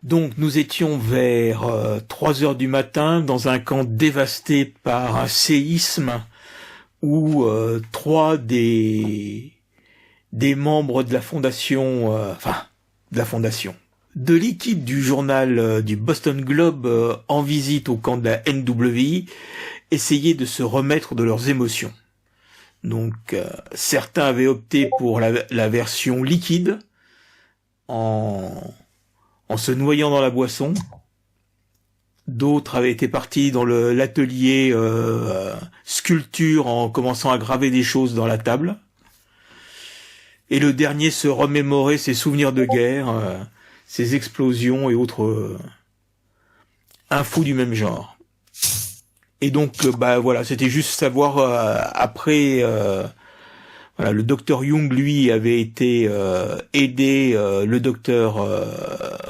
Donc nous étions vers 3 heures du matin dans un camp dévasté par un séisme où 3 des membres de la fondation, de l'équipe du journal du Boston Globe en visite au camp de la NWI essayaient de se remettre de leurs émotions. Donc certains avaient opté pour la version liquide en se noyant dans la boisson. D'autres avaient été partis dans l'atelier sculpture en commençant à graver des choses dans la table. Et le dernier se remémorait ses souvenirs de guerre, ses explosions et autres infos du même genre. Et donc, voilà, c'était juste savoir après... Voilà, le docteur Young, lui, avait été aider le docteur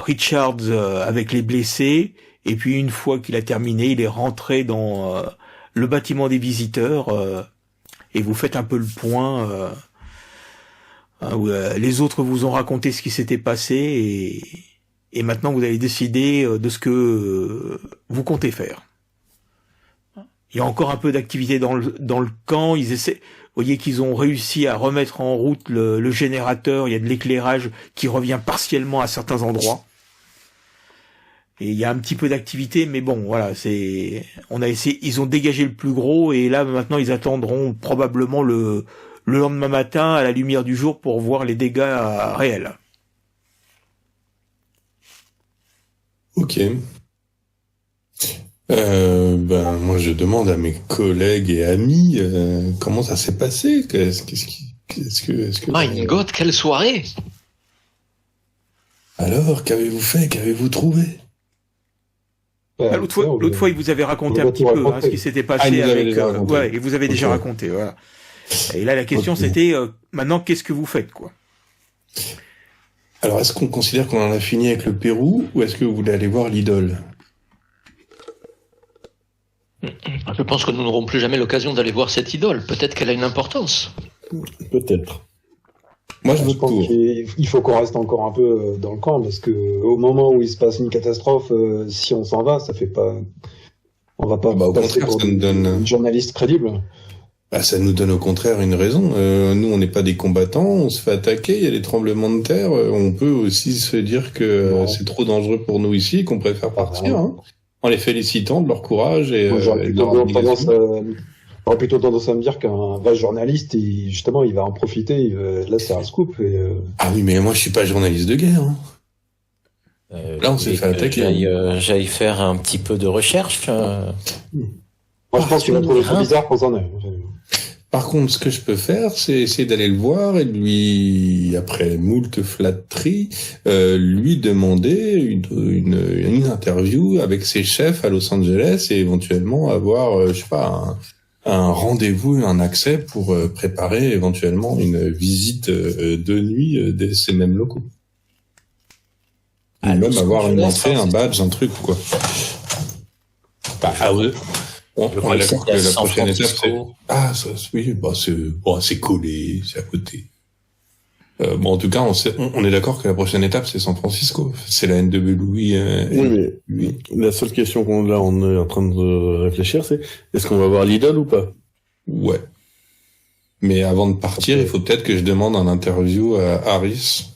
Richards avec les blessés, et puis une fois qu'il a terminé, il est rentré dans le bâtiment des visiteurs, et vous faites un peu le point. Les autres vous ont raconté ce qui s'était passé, et maintenant vous allez décider de ce que vous comptez faire. Il y a encore un peu d'activité dans le camp, ils essaient... Vous voyez qu'ils ont réussi à remettre en route le générateur, il y a de l'éclairage qui revient partiellement à certains endroits. Et il y a un petit peu d'activité, mais bon, voilà, on a essayé, ils ont dégagé le plus gros, et là, maintenant, ils attendront probablement le lendemain matin, à la lumière du jour, pour voir les dégâts réels. Ok. Moi je demande à mes collègues et amis comment ça s'est passé. My God, quelle soirée! Alors, qu'avez-vous fait? Qu'avez-vous trouvé? L'autre fois, il vous avait raconté un petit peu ce qui s'était passé avec... et vous avez déjà raconté, voilà. Et là, la question, c'était, maintenant, qu'est-ce que vous faites, quoi? Alors, est-ce qu'on considère qu'on en a fini avec le Pérou, ou est-ce que vous voulez aller voir l'idole? Je pense que nous n'aurons plus jamais l'occasion d'aller voir cette idole. Peut-être qu'elle a une importance. Peut-être. Moi, je pense qu'il faut qu'on reste encore un peu dans le camp, parce que au moment où il se passe une catastrophe, si on s'en va, ça fait pas... On va pas passer pour une journaliste crédible. Ça nous donne au contraire une raison. Nous, on n'est pas des combattants, on se fait attaquer, il y a des tremblements de terre. On peut aussi se dire que c'est trop dangereux pour nous ici, qu'on préfère partir. Hein, en les félicitant de leur courage et j'aurais plutôt tendance à me dire qu'un vrai journaliste, il va en profiter. Là, c'est un scoop. Ah oui, mais moi, je suis pas journaliste de guerre. Hein. Là, on s'est fait attaquer. J'aille faire un petit peu de recherche. Moi, je pense qu'il va trouver ça bizarre qu'on s'en est. Par contre, ce que je peux faire, c'est essayer d'aller le voir et lui, après moult flatteries, lui demander une interview avec ses chefs à Los Angeles et éventuellement avoir, un rendez-vous, un accès pour préparer éventuellement une visite de nuit de ces mêmes locaux. Ou même avoir une entrée, un badge, un truc, quoi. On est d'accord que la prochaine étape, c'est collé, c'est à côté. En tout cas, on est d'accord que la prochaine étape, c'est San Francisco. C'est la NWI. Oui, la seule question on est en train de réfléchir, c'est est-ce qu'on va voir l'idole ou pas? Ouais. Mais avant de partir, il faut peut-être que je demande un interview à Harris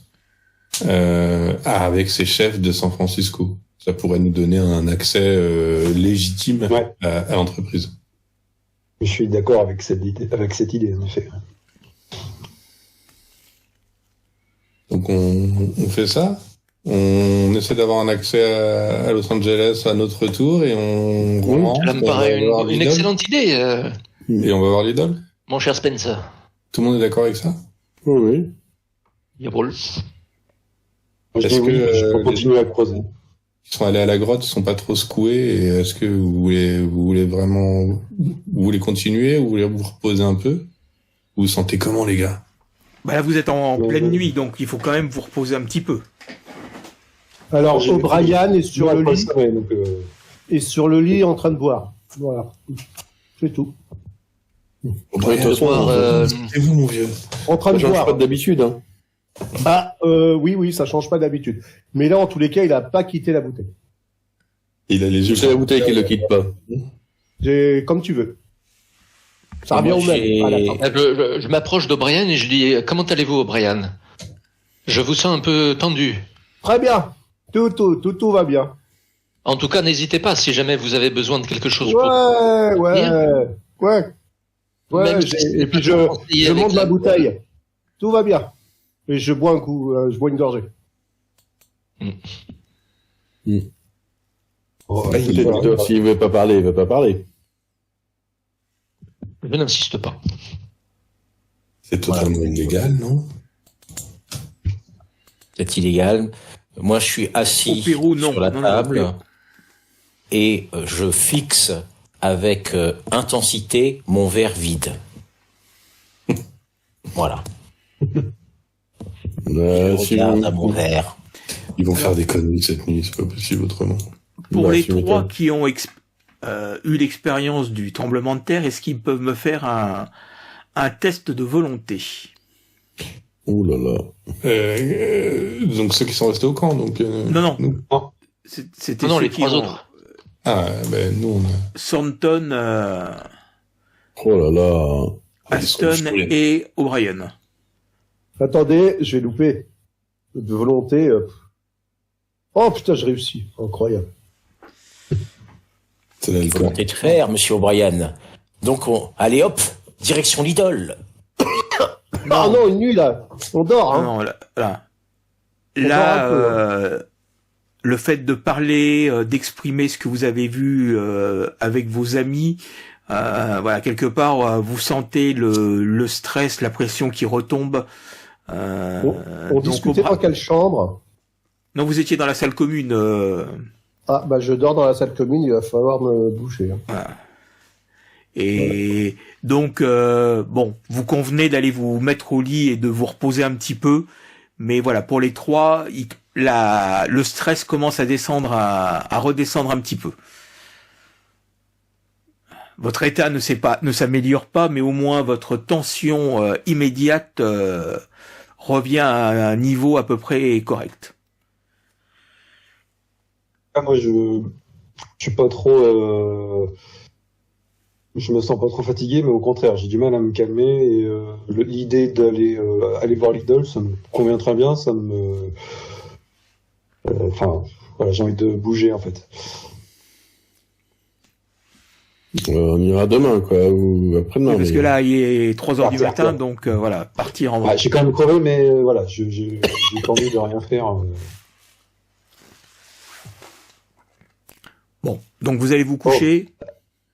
avec ses chefs de San Francisco. Ça pourrait nous donner un accès légitime à l'entreprise. Je suis d'accord avec cette idée, en effet. Donc on fait ça. On essaie d'avoir un accès à Los Angeles à notre tour et on rentre. Ça me paraît une excellente idée. Et on va voir l'idole. Mon cher Spencer. Tout le monde est d'accord avec ça? Oui. Yaboul. Je peux continuer à creuser. Ils sont allés à la grotte, ils sont pas trop secoués. Et est-ce que vous voulez continuer ou vous voulez vous reposer un peu? Vous vous sentez comment, les gars? Bah là, vous êtes en pleine nuit, donc il faut quand même vous reposer un petit peu. Alors, O'Brien est sur le lit. Semaine, donc, est sur le lit en train de boire. Voilà. C'est tout. De toute façon, c'est vous, mon vieux. En train ça de change boire. pas d'habitude. Hein. Oui, ça change pas d'habitude. Mais là, en tous les cas, il a pas quitté la bouteille. Il a les yeux. C'est la bouteille qui le quitte pas. Comme tu veux. Ça revient au même. Ah, d'accord. Je m'approche d'O'Brien et je dis « Comment allez-vous, O'Brien ?» Je vous sens un peu tendu. Très bien. Tout va bien. En tout cas, n'hésitez pas si jamais vous avez besoin de quelque chose. Ouais. Même si Et puis je monte la bouteille. Tout va bien. Et je bois un coup, je bois une gorgée. S'il veut pas parler, il veut pas parler. Je n'insiste pas. C'est totalement illégal, non? C'est illégal. Moi, je suis assis Au Pérou, non. sur la Non, table et je fixe avec intensité mon verre vide. Voilà. Je Si regarde à mon verre. Ils vont faire des conneries cette nuit, c'est pas possible autrement. Pour les tu trois m'étonnes. qui ont eu l'expérience du tremblement de terre, est-ce qu'ils peuvent me faire un test de volonté? Ouh là là. Donc ceux qui sont restés au camp, donc. Non. nous. C'était Non, ceux les qui trois ont autres. Ah, ben nous on a. Thornton, Oh là là. Aston et O'Brien. Attendez, je vais louper. De volonté. Oh putain, j'ai réussi. Incroyable. C'est l'alcool. Volonté de faire, monsieur O'Brien. Donc, allez hop, direction l'idole. Ah non, une nuit là. On dort, hein. Non, là. On dort Là, un peu, le fait de parler, d'exprimer ce que vous avez vu avec vos amis, voilà, quelque part, vous sentez le stress, la pression qui retombe. On donc, discutait dans quelle chambre? Non, vous étiez dans la salle commune. Ah, bah je dors dans la salle commune, il va falloir me bouger. Hein. Voilà. Et donc, bon, vous convenez d'aller vous mettre au lit et de vous reposer un petit peu. Mais voilà, pour les trois, le stress commence à redescendre un petit peu. Votre état ne s'améliore pas, mais au moins votre tension immédiate revient à un niveau à peu près correct. Moi, je suis pas trop. Je me sens pas trop fatigué, mais au contraire, j'ai du mal à me calmer. Et l'idée d'aller aller voir l'idole, ça me convient très bien. Ça me. Enfin, voilà, j'ai envie de bouger en fait. On ira demain, quoi, ou après-demain. Parce que là, il est 3h du Partir, matin, quoi. donc voilà, partir en... Ah, j'ai quand même crevé, mais voilà, j'ai pas envie de rien faire. Bon, donc vous allez vous coucher.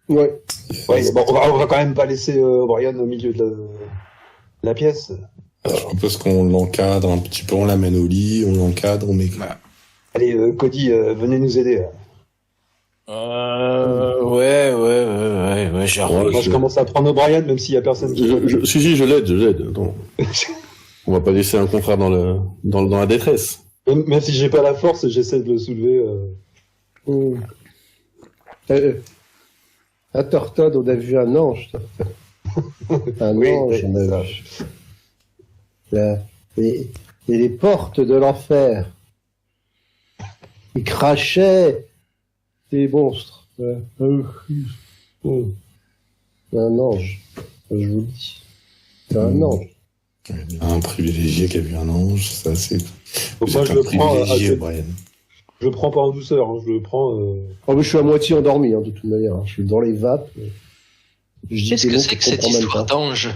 Ouais. Ouais, bon, on va quand même pas laisser Brian au milieu de la pièce. Je propose qu'on l'encadre un petit peu, on l'amène au lit, on l'encadre, on met. Voilà. Allez, Cody, venez nous aider. Ouais, j'arrive. Moi, je commence à prendre Brian, même s'il y a personne qui. Si, je l'aide. Attends. On va pas laisser un confrère dans la détresse. Même si j'ai pas la force, j'essaie de le soulever. À Tortode, on a vu un ange. Un Oui, ange, oui, on a ça. vu. Et les portes de l'enfer. Ils crachaient des monstres. Un ange. Je vous le dis. C'est un ange. Un privilégié qui a vu un ange, ça c'est. Donc Vous moi, êtes je un le prends. privilégié, Brian. Je le prends pas en douceur. Hein, je le prends. Oh, mais je suis à moitié endormi, hein, de toute manière. Hein. Je suis dans les vapes. Je dis Qu'est-ce des que mots c'est que je cette comprends même histoire pas. d'ange?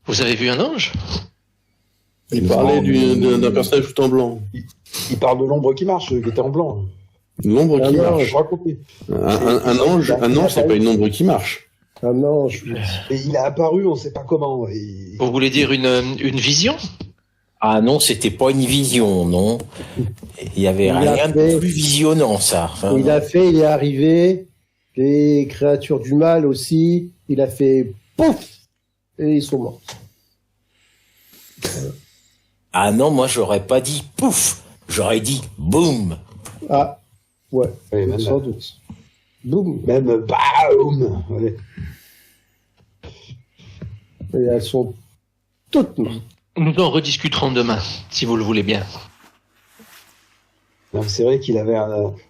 Vous avez vu un ange? Il parlait d'un personnage tout en blanc. Il parle de l'ombre qui marche, qui était en blanc. L'ombre qui Ah, non, marche. Je racontais. Un ange, c'est pas une ombre qui marche. Un ange. Et il a apparu, on sait pas comment. Et... Vous voulez dire une vision? Ah non, c'était pas une vision, non. Il y avait Il a rien de fait- plus visionnant, ça. Enfin, Il est arrivé, les créatures du mal aussi, il a fait pouf et ils sont morts. Ah non, moi j'aurais pas dit pouf, j'aurais dit boum. Ah, ouais, Ouais, même, sans doute. Boum. même BAOUM. Ouais. Et elles sont toutes mortes. Nous en rediscuterons demain, si vous le voulez bien. Non, c'est vrai qu'il avait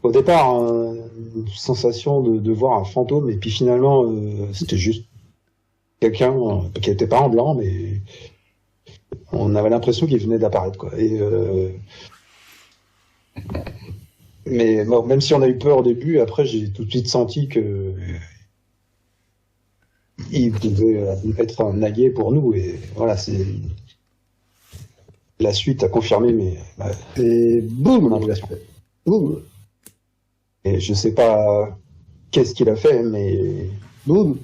au départ une sensation de voir un fantôme, et puis finalement, c'était juste quelqu'un qui n'était pas en blanc, mais on avait l'impression qu'il venait d'apparaître, quoi. Mais bon, même si on a eu peur au début, après j'ai tout de suite senti que il pouvait être un allié pour nous, et voilà, c'est la suite a confirmé, mais Et boum, il a fait. Boum, et je sais pas qu'est-ce qu'il a fait, mais boum.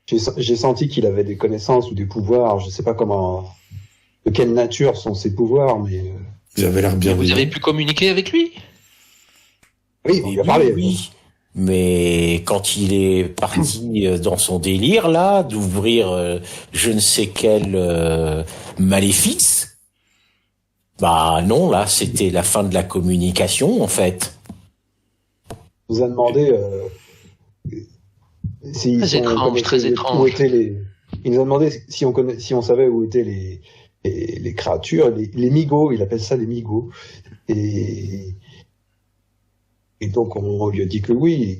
j'ai senti qu'il avait des connaissances ou des pouvoirs. Je sais pas de quelle nature sont ses pouvoirs, mais Vous avez l'air bien. Vous avez pu communiquer avec lui? oui, on lui a parlé. Oui. Mais quand il est parti dans son délire, là, d'ouvrir je ne sais quel maléfice, bah non, là, c'était la fin de la communication, en fait. Il nous a demandé si Très étrange, très étrange. où étaient les. Il nous a demandé si on savait où étaient les créatures, les migos. Il appelle ça les migos. Et donc on lui a dit que oui,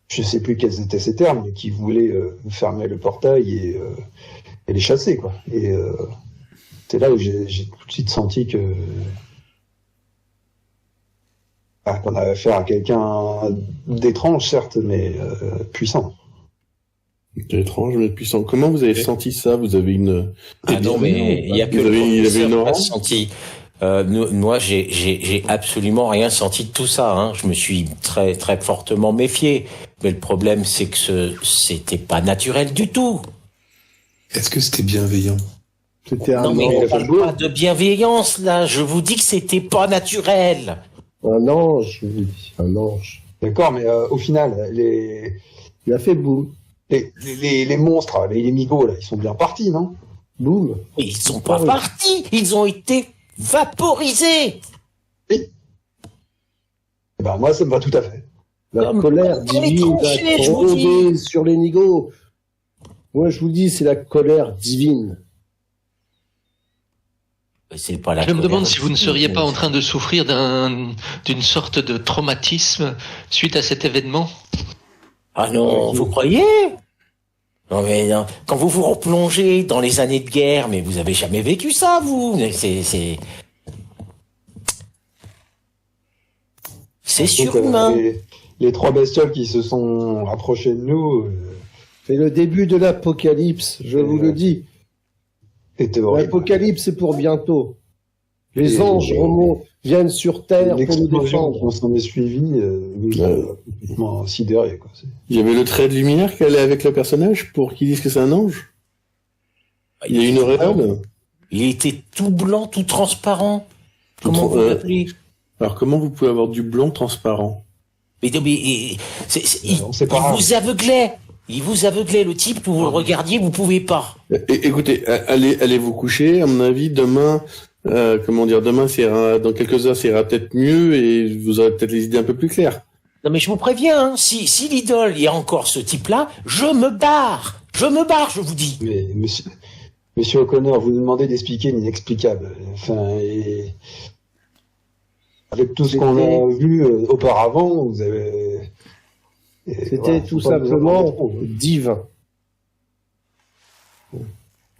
je sais plus quels étaient ces termes, mais qui voulait fermer le portail et les chasser, quoi. Et c'est là où j'ai tout de suite senti qu'on avait affaire à quelqu'un d'étrange, certes, mais puissant. C'est étrange, mais puissant. Comment vous avez senti ça? Vous avez une... Ah non, mais il y a que Vous le avez- il avait professeur une qui a aura senti. Moi, j'ai absolument rien senti de tout ça. Hein. Je me suis très très fortement méfié. Mais le problème, c'est que c'était pas naturel du tout. Est-ce que c'était bienveillant? C'était un Non, mais ange. on parle pas de bienveillance là. Je vous dis que c'était pas naturel. Un ange, je vous dis, un ange. D'accord, mais au final, Il a fait boum, les monstres, les migos, là, ils sont bien partis, non? boum. Ils sont pas oui. partis. Ils ont été vaporisés. Eh ben, moi, ça me va tout à fait. La Comme colère dans les divine tranchées, va je vous dis. gronder sur les nigauds. Moi, je vous dis, c'est la colère divine. C'est pas la Je me colère demande si vous ne divine. seriez pas en train de souffrir d'une sorte de traumatisme suite à cet événement. Ah non, vous croyez? Non mais non. Quand vous vous replongez dans les années de guerre, mais vous avez jamais vécu ça, vous. C'est Donc, surhumain. les trois bestioles qui se sont rapprochées de nous C'est le début de l'apocalypse, je vous le dis. étaient horribles. L'apocalypse, c'est pour bientôt. Les Et- anges viennent sur terre pour nous L'explosion défendre. qu'on s'en est suivi nous a complètement sidérés, quoi. Il y avait le trait de lumière qui allait avec le personnage pour qu'il dise que c'est un ange? Il y a une auréole? Il était tout blanc, tout transparent. Comment vous l'appelez? Alors comment vous pouvez avoir du blanc transparent? Mais On sait il pas. vous aveuglait. Il vous aveuglait, le type, vous le regardiez, vous pouvez pas. Écoutez, allez vous coucher. À mon avis, demain, demain, dans quelques heures, ça ira peut-être mieux et vous aurez peut-être les idées un peu plus claires. Non mais je vous préviens, hein, si l'idole il y a encore ce type-là, je me barre, je vous dis. Mais monsieur O'Connor, vous nous demandez d'expliquer l'inexplicable. Enfin, avec tout ce qu'on a vu auparavant, vous avez. C'était tout simplement divin.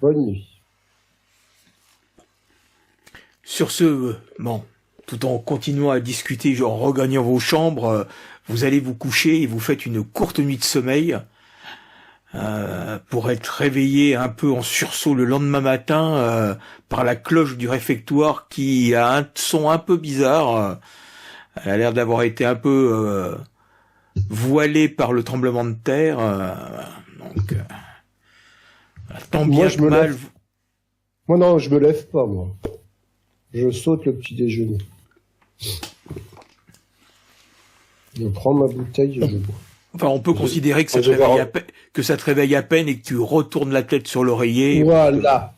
Bonne nuit. Sur ce, bon, tout en continuant à discuter, en regagnant vos chambres, vous allez vous coucher et vous faites une courte nuit de sommeil pour être réveillé un peu en sursaut le lendemain matin par la cloche du réfectoire qui a un son un peu bizarre. Elle a l'air d'avoir été un peu voilée par le tremblement de terre. Donc, tant bien Moi, que mal. Moi, non, je me lève pas, moi. Je saute le petit déjeuner. Je prends ma bouteille et je bois. Enfin, on peut considérer que ça te réveille à peine et que tu retournes la tête sur l'oreiller. Voilà.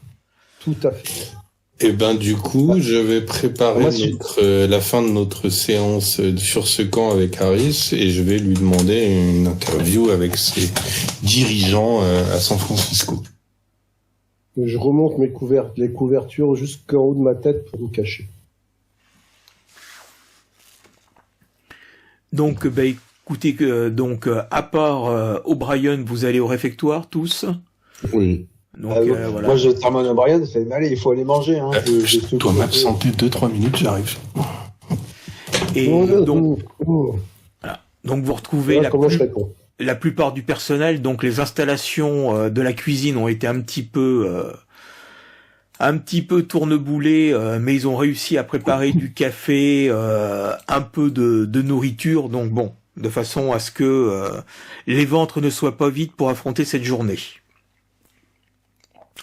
Tout à fait. Et ben du coup, je vais préparer Moi, si- la fin de notre séance sur ce camp avec Harris et je vais lui demander une interview avec ses dirigeants à San Francisco. Je remonte les couvertures jusqu'en haut de ma tête pour me cacher. Donc, écoutez, à part O'Brien, vous allez au réfectoire tous. Oui. Donc, voilà. Moi, je termine à Brian, fait, mais allez, il faut aller manger. Hein. Je dois m'absenter 2-3 minutes, j'arrive. Et donc vous retrouvez Voilà comment je réponds. la plupart du personnel. Donc, les installations de la cuisine ont été un petit peu tourneboulées, mais ils ont réussi à préparer du café, un peu de nourriture. Donc bon, de façon à ce que les ventres ne soient pas vides pour affronter cette journée.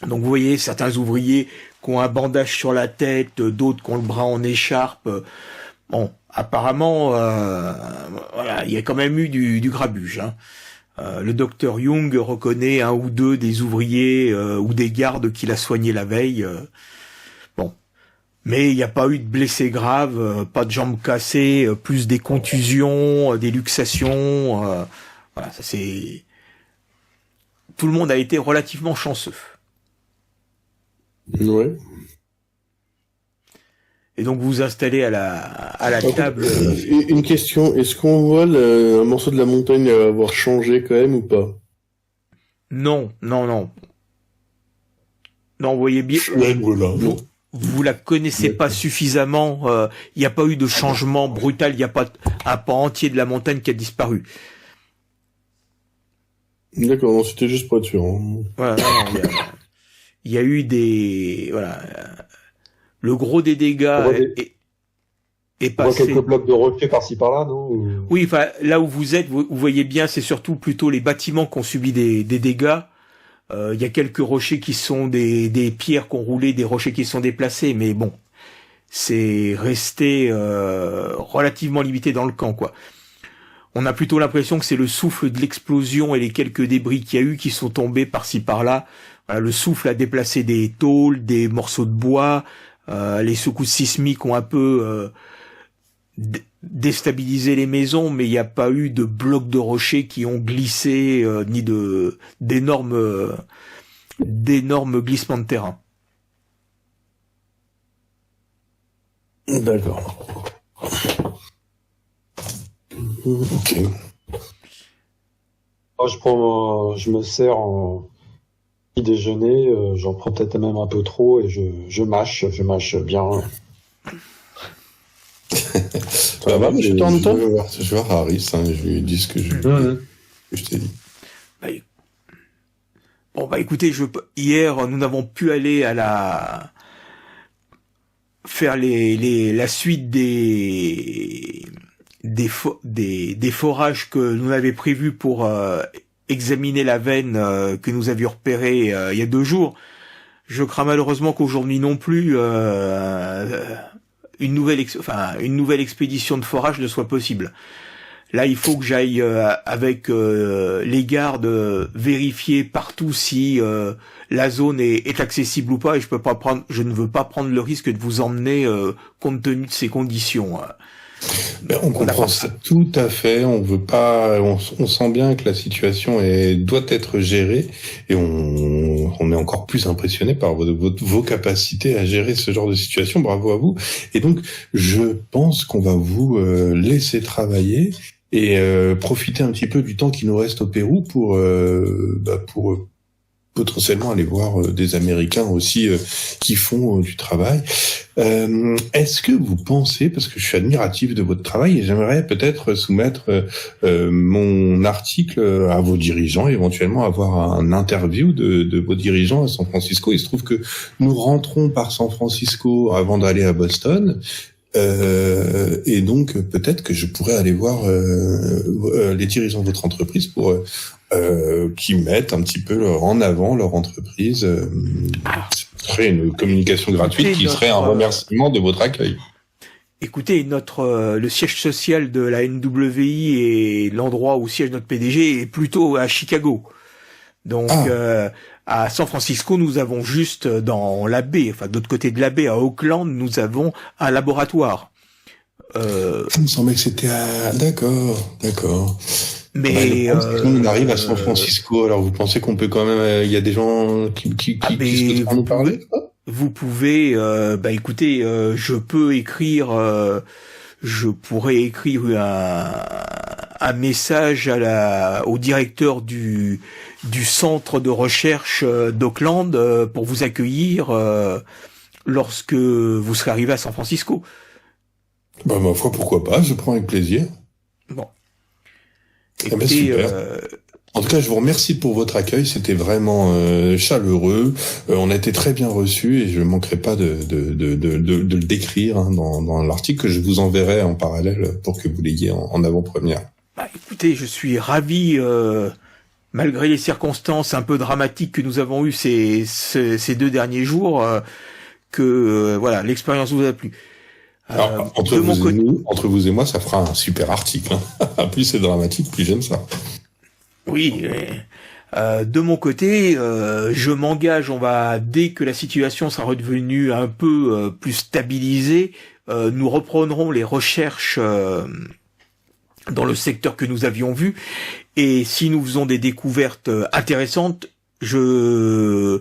Donc vous voyez certains ouvriers qui ont un bandage sur la tête, d'autres qui ont le bras en écharpe. Bon, apparemment, voilà, il y a quand même eu du grabuge. Hein. Le docteur Young reconnaît un ou deux des ouvriers ou des gardes qu'il a soignés la veille. Bon, mais il n'y a pas eu de blessés graves, pas de jambes cassées, plus des contusions, des luxations. Voilà, ça c'est. Tout le monde a été relativement chanceux. Ouais. Et donc vous vous installez à la table. Une question, est-ce qu'on voit un morceau de la montagne avoir changé quand même ou pas? Non. Non, vous voyez bien. Voilà. Vous la connaissez pas suffisamment. Il n'y a pas eu de changement brutal. Il n'y a pas un pan entier de la montagne qui a disparu. D'accord, non, c'était juste pour être sûr. Hein. Voilà, non, il y a eu des voilà. Le gros des dégâts est On voit passé. quelques blocs de rocher par-ci par-là, non? Oui, enfin là où vous êtes, vous voyez bien, c'est surtout plutôt les bâtiments qui ont subi des dégâts. Il y a quelques rochers qui sont des pierres qui ont roulé, des rochers qui sont déplacés, mais bon, c'est resté relativement limité dans le camp, quoi. On a plutôt l'impression que c'est le souffle de l'explosion et les quelques débris qu'il y a eu qui sont tombés par-ci par-là. Voilà, le souffle a déplacé des tôles, des morceaux de bois. Les secousses sismiques ont un peu déstabilisé les maisons, mais il n'y a pas eu de blocs de rochers qui ont glissé, ni d'énormes glissements de terrain. D'accord. Ok. Moi, je me sers en petit déjeuner, j'en prends peut-être même un peu trop et je mâche bien. Ça va, monsieur Thornton? Je vais voir Harris, hein, je lui dis ce que je t'ai dit. Bon écoutez, hier nous n'avons pu aller à faire la suite des forages que nous avions prévus pour examiner la veine que nous avions repérée il y a 2 jours. Je crains malheureusement qu'aujourd'hui non plus une nouvelle expédition de forage ne soit possible. Là, il faut que j'aille avec les gardes vérifier partout si la zone est accessible ou pas, et je ne veux pas prendre le risque de vous emmener compte tenu de ces conditions. Ben, on comprend ça tout à fait. On veut pas. On sent bien que la situation doit être gérée, et on est encore plus impressionné par vos capacités à gérer ce genre de situation. Bravo à vous. Et donc, je pense qu'on va vous laisser travailler et profiter un petit peu du temps qui nous reste au Pérou pour potentiellement aller voir des Américains aussi qui font du travail. Est-ce que vous pensez, parce que je suis admiratif de votre travail et j'aimerais peut-être soumettre mon article à vos dirigeants, éventuellement avoir un interview de vos dirigeants à San Francisco. Il se trouve que nous rentrons par San Francisco avant d'aller à Boston. Et donc peut-être que je pourrais aller voir les dirigeants de votre entreprise pour qui mettent un petit peu en avant leur entreprise. Ce serait une communication gratuite qui serait un remerciement de votre accueil. Écoutez, le siège social de la NWI et l'endroit où siège notre PDG est plutôt à Chicago. Donc, à San Francisco, nous avons juste dans la baie, enfin de l'autre côté de la baie, à Oakland, nous avons un laboratoire. Il me semblait que c'était à... D'accord. Mais on arrive à San Francisco, alors vous pensez qu'on peut quand même... Il y a des gens qui souhaitent nous parler? Vous pouvez... écoutez, je pourrais écrire un message au directeur du centre de recherche d'Oakland pour vous accueillir lorsque vous serez arrivé à San Francisco. Bah, ma foi, pourquoi pas, je prends avec plaisir. Bon. Écoutez, super. En tout cas, je vous remercie pour votre accueil, c'était vraiment chaleureux. On a été très bien reçus et je ne manquerai pas de le décrire dans l'article que je vous enverrai en parallèle pour que vous l'ayez en avant-première. Écoutez, je suis ravi, malgré les circonstances un peu dramatiques que nous avons eues ces 2 derniers jours, que l'expérience vous a plu. Alors, entre vous et moi, ça fera un super article. Plus c'est dramatique, plus j'aime ça. Oui, de mon côté, je m'engage, dès que la situation sera redevenue un peu plus stabilisée, nous reprendrons les recherches dans le secteur que nous avions vu, et si nous faisons des découvertes intéressantes, je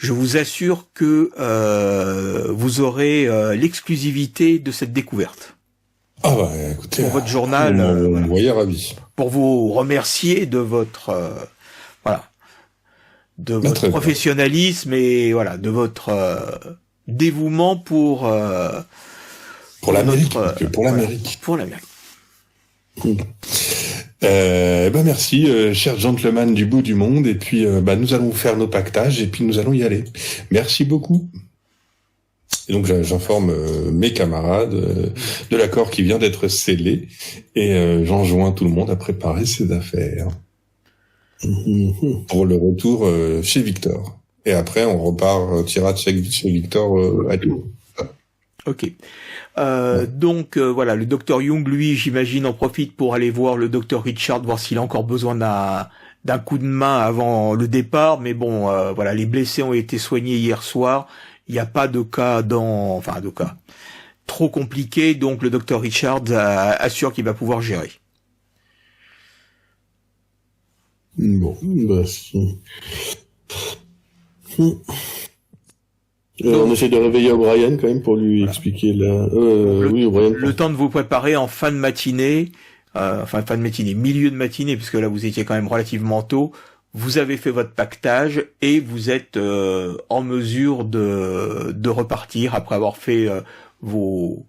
vous assure que vous aurez l'exclusivité de cette découverte. Ah bah écoutez, pour votre journal, vous voyez ravi. Pour vous remercier de votre votre professionnalisme et de votre dévouement pour l'Amérique, pour l'Amérique. Merci, chers gentlemen du bout du monde, et puis nous allons faire nos pactages et puis nous allons y aller. Merci beaucoup. Et donc j'informe mes camarades de l'accord qui vient d'être scellé et j'enjoins tout le monde à préparer ses affaires pour le retour chez Victor. Et après on repart tirade chez Victor à tout. Ok. Donc le docteur Young, lui, j'imagine, en profite pour aller voir le docteur Richard, voir s'il a encore besoin d'un coup de main avant le départ. Mais bon, les blessés ont été soignés hier soir. Il n'y a pas de cas trop compliqué, donc le docteur Richard assure qu'il va pouvoir gérer. Bon, on essaie de réveiller O'Brien quand même pour lui expliquer O'Brien. Le temps de vous préparer en fin de matinée, milieu de matinée, puisque là vous étiez quand même relativement tôt. Vous avez fait votre pactage et vous êtes en mesure de repartir après avoir fait vos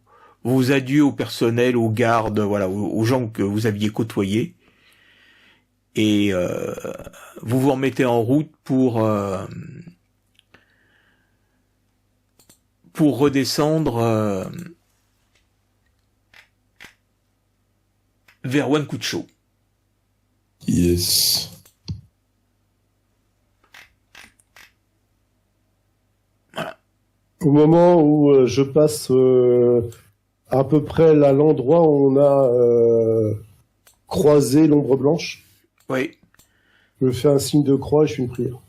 adieux au personnel, aux gardes, aux gens que vous aviez côtoyés. Et vous vous remettez en route pour redescendre vers Wankucho. Yes. Au moment où je passe à peu près à l'endroit où on a croisé l'ombre blanche, oui. Je fais un signe de croix et je fais une prière.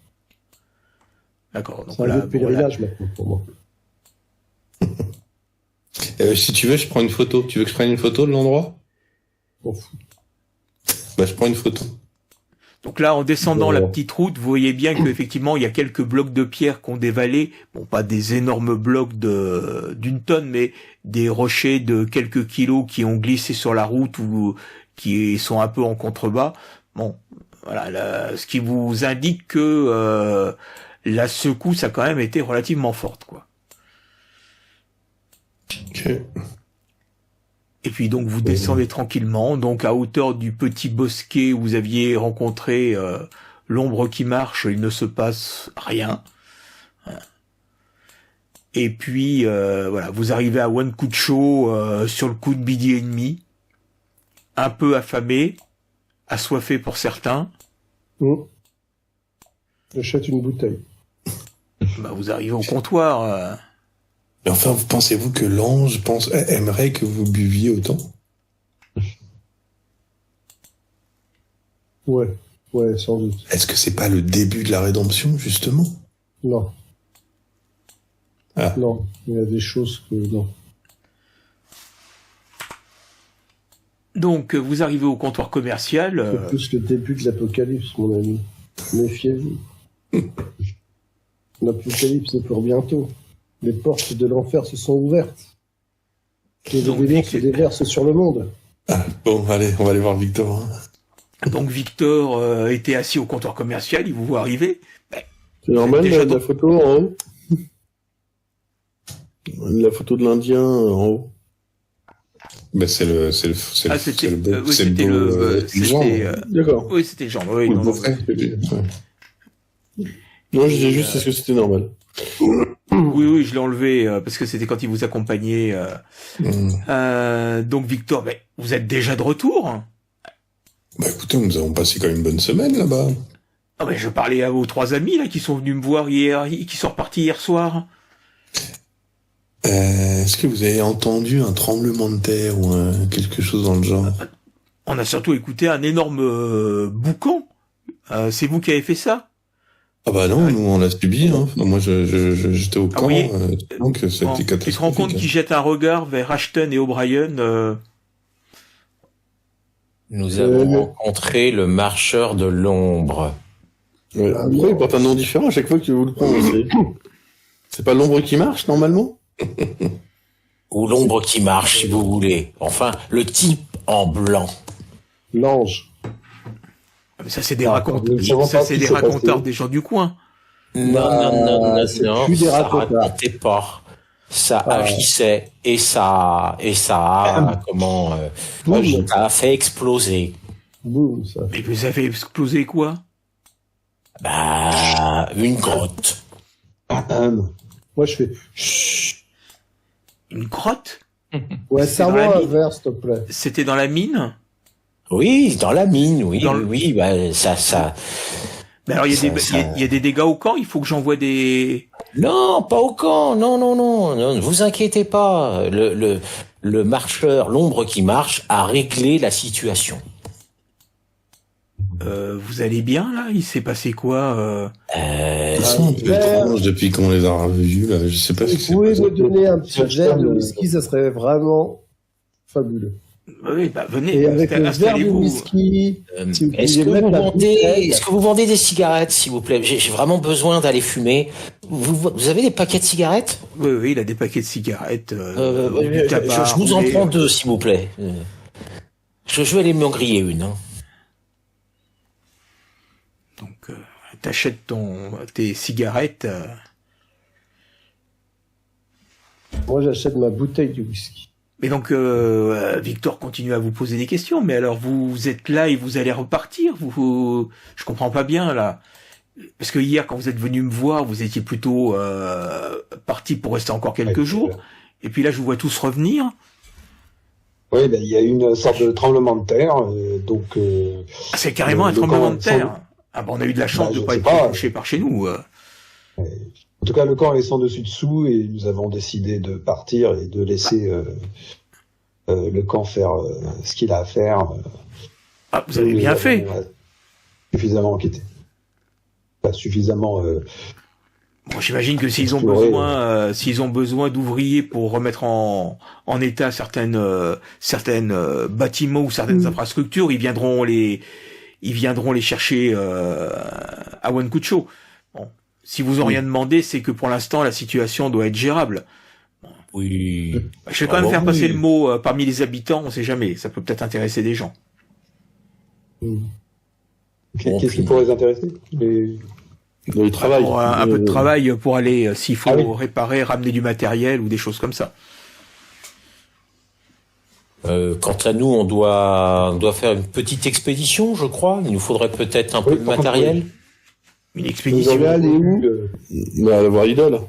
D'accord. C'est un lieu de pèlerinage maintenant pour moi. Si tu veux, je prends une photo. Tu veux que je prenne une photo de l'endroit? M'en fous. Je prends une photo. Donc là, en descendant la petite route, vous voyez bien qu'effectivement, il y a quelques blocs de pierre qu'on dévalait. Bon, pas des énormes blocs d'une tonne, mais des rochers de quelques kilos qui ont glissé sur la route ou qui sont un peu en contrebas. Bon, ce qui vous indique que la secousse a quand même été relativement forte, quoi. Ok. Et puis donc vous descendez tranquillement, donc à hauteur du petit bosquet où vous aviez rencontré l'ombre qui marche, il ne se passe rien. Et puis vous arrivez à Wankucho sur le coup de midi et demi, un peu affamé, assoiffé pour certains. J'achète une bouteille. Bah, vous arrivez au comptoir. Mais enfin, pensez-vous que l'ange aimerait que vous buviez autant? Ouais, sans doute. Est-ce que c'est pas le début de la rédemption, justement? Non. Ah. Non, il y a des choses que non. Donc, vous arrivez au comptoir commercial. C'est plus le début de l'apocalypse, mon ami. Méfiez-vous. L'apocalypse est pour bientôt. Les portes de l'enfer se sont ouvertes. Les Donc, démons se déversent sur le monde. Ah, bon, allez, on va aller voir Victor. Hein. Donc, Victor était assis au comptoir commercial, il vous voit arriver. C'est normal, déjà la photo en haut. La photo de l'Indien en haut. Ben, c'était D'accord. Oui, c'était Jean. Oui, le non, beau-frère. Non, je disais juste est-ce que c'était normal. oui, je l'ai enlevé parce que c'était quand il vous accompagnait. Donc Victor, vous êtes déjà de retour. Bah écoutez, nous avons passé quand même une bonne semaine là-bas. Ah je parlais à vos 3 amis là qui sont venus me voir hier, qui sont repartis hier soir. Est-ce que vous avez entendu un tremblement de terre ou quelque chose dans le genre? On a surtout écouté un énorme boucan. C'est vous qui avez fait ça? Ah bah non, nous on l'a subi. Hein. Moi j'étais au camp, oui. donc c'était catastrophique. Tu te rends compte qu'il jette un regard vers Ashton et O'Brien. Nous avons rencontré le marcheur de l'ombre. Ouais. Pourquoi il porte un nom différent à chaque fois que vous le prononcez? C'est pas l'ombre qui marche normalement? Ou l'ombre qui marche, si vous voulez. Enfin, le type en blanc. L'ange. Mais ça c'est des c'est raconteurs des gens du coin. Non, c'est plus des ça racontards. racontait pas. Ça agissait et ça a ça a fait exploser. Boum, ça. Mais vous avez explosé quoi? Bah, une grotte. Moi, je fais chut. Une grotte? Ouais, C'est dans la serre-moi un mine. verre, s'il te plaît. C'était dans la mine? Oui, dans la mine, oui, Dans le- oui, bah, ça. Mais alors il Ça- y a des dégâts au camp, il faut que j'envoie des... Non, pas au camp, non, ne vous inquiétez pas. Le marcheur, l'ombre qui marche, a réglé la situation. Vous allez bien là? Il s'est passé quoi? Ils sont un peu étranges depuis qu'on les a revus là. Je sais pas ce Vous qui s'est pouvez passé. me donner un petit verre de whisky, ça serait vraiment fabuleux. Oui, venez, Et avec le verre de installez-vous. whisky, si vous Est-ce pouviez que mettre vous la vendez, bouteille. est-ce que vous vendez des cigarettes, s'il vous plaît? J'ai vraiment besoin d'aller fumer. Vous avez des paquets de cigarettes? Oui, il a des paquets de cigarettes, du je tabac. je vous en roulé. prends 2, s'il vous plaît. Je vais aller m'en griller une. Hein. Donc, t'achètes tes cigarettes. Moi, j'achète ma bouteille de whisky. Mais donc, Victor continue à vous poser des questions. Mais alors, vous êtes là et vous allez repartir. Je comprends pas bien là. Parce que hier, quand vous êtes venu me voir, vous étiez plutôt parti pour rester encore quelques jours. Et puis là, je vous vois tous revenir. Oui, il y a eu une sorte de tremblement de terre, donc. Ah, c'est carrément un le tremblement camp de terre. Ah on a eu de la chance Bah, de je pas sais être pas. touché par chez nous. En tout cas, le camp est sans dessus dessous et nous avons décidé de partir et de laisser le camp faire ce qu'il a à faire. Ah, vous avez Nous bien avons, fait. Suffisamment enquêté. Pas suffisamment. Bon, j'imagine que s'ils ont Explorer, besoin d'ouvriers pour remettre en état certaines bâtiments ou certaines infrastructures, ils viendront les chercher à Wankucho. Bon, si vous ont rien demandé, c'est que pour l'instant la situation doit être gérable. Oui. Je vais quand même faire passer le mot parmi les habitants, on sait jamais, ça peut peut-être intéresser des gens. Qu'est-ce qui pourrait les intéresser? Le travail. Pour un peu de travail pour aller, s'il faut Ah oui. réparer, ramener du matériel ou des choses comme ça. Quant à nous, on doit faire une petite expédition, je crois. Il nous faudrait peut-être un peu de par contre, matériel. Une Vous expédition. avez allé où? Bah, aller voir l'idole.